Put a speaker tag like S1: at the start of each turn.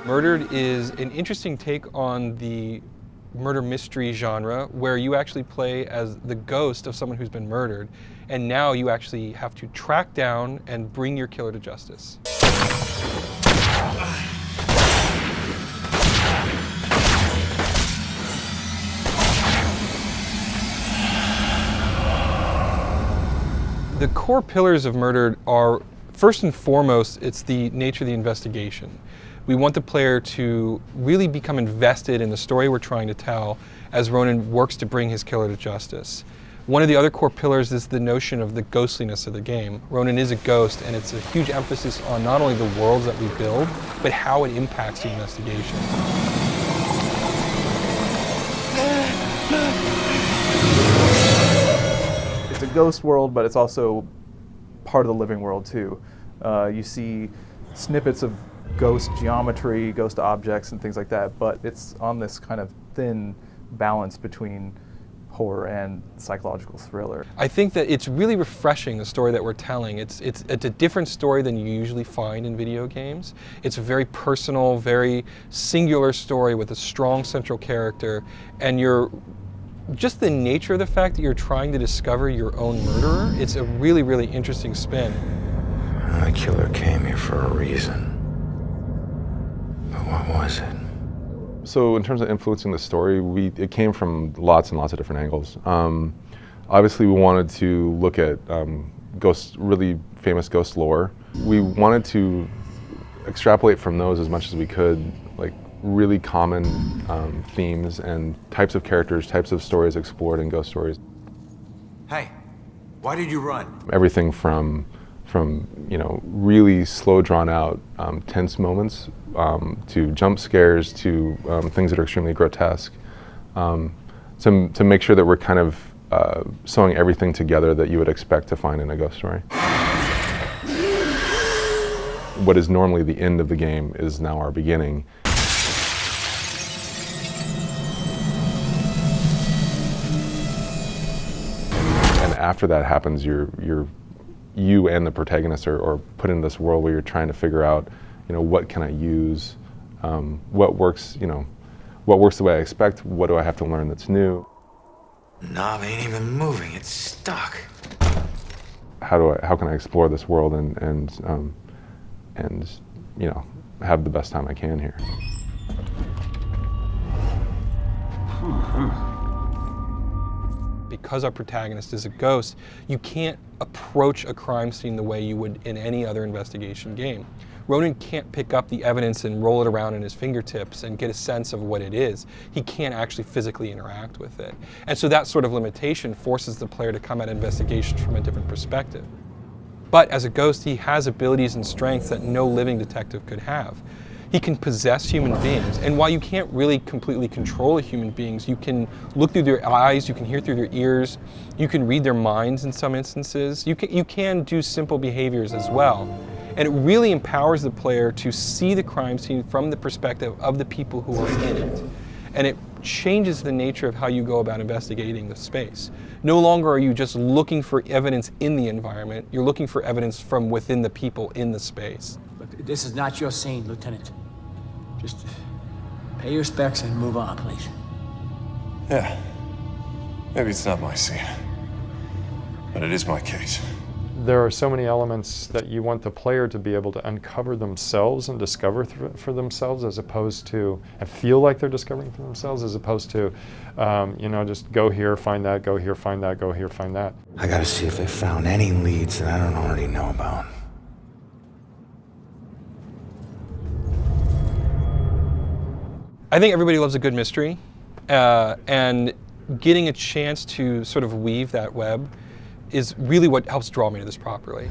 S1: Murdered is an interesting take on the murder mystery genre, where you actually play as the ghost of someone who's been murdered, and now you actually have to track down and bring your killer to justice. The core pillars of Murdered are, first and foremost, it's the nature of the investigation. We want the player to really become invested in the story we're trying to tell as Ronan works to bring his killer to justice. One of the other core pillars is the notion of the ghostliness of the game. Ronan is a ghost, and it's a huge emphasis on not only the worlds that we build, but how it impacts the investigation.
S2: It's a ghost world, but it's also part of the living world too. You see snippets of ghost geometry, ghost objects, and things like that, but it's on this kind of thin balance between horror and psychological thriller.
S1: I think that it's really refreshing, the story that we're telling. It's a different story than you usually find in video games. It's a very personal, very singular story with a strong central character, and just the nature of the fact that you're trying to discover your own murderer, it's a really, really interesting spin.
S3: The killer came here for a reason. But what was it?
S4: So in terms of influencing the story, it came from lots and lots of different angles. Obviously we wanted to look at really famous ghost lore. We wanted to extrapolate from those as much as we could, like really common themes and types of characters, types of stories explored in ghost stories.
S3: Hey, why did you run?
S4: Everything from really slow, drawn out, tense moments to jump scares to things that are extremely grotesque, to make sure that we're kind of sewing everything together that you would expect to find in a ghost story. What is normally the end of the game is now our beginning. And after that happens, you and the protagonist are put in this world where you're trying to figure out, what can I use, what works the way I expect, what do I have to learn that's new.
S3: Knob ain't even moving, it's stuck.
S4: How can I explore this world and have the best time I can here.
S1: Because our protagonist is a ghost, you can't approach a crime scene the way you would in any other investigation game. Ronan can't pick up the evidence and roll it around in his fingertips and get a sense of what it is. He can't actually physically interact with it. And so that sort of limitation forces the player to come at investigations from a different perspective. But as a ghost, he has abilities and strengths that no living detective could have. He can possess human beings, and while you can't really completely control human beings, you can look through their eyes, you can hear through their ears, you can read their minds in some instances. You can do simple behaviors as well. And it really empowers the player to see the crime scene from the perspective of the people who are in it. And it changes the nature of how you go about investigating the space. No longer are you just looking for evidence in the environment, you're looking for evidence from within the people in the space.
S5: Look, this is not your scene, Lieutenant. Just pay your respects and move on, please.
S6: Yeah. Maybe it's not my scene, but it is my case.
S7: There are so many elements that you want the player to be able to uncover themselves and discover for themselves, as opposed to, and feel like they're discovering for themselves, as opposed to, just go here, find that, go here, find that, go here, find that.
S3: I gotta see if they found any leads that I don't already know about.
S1: I think everybody loves a good mystery, and getting a chance to sort of weave that web is really what helps draw me to this properly.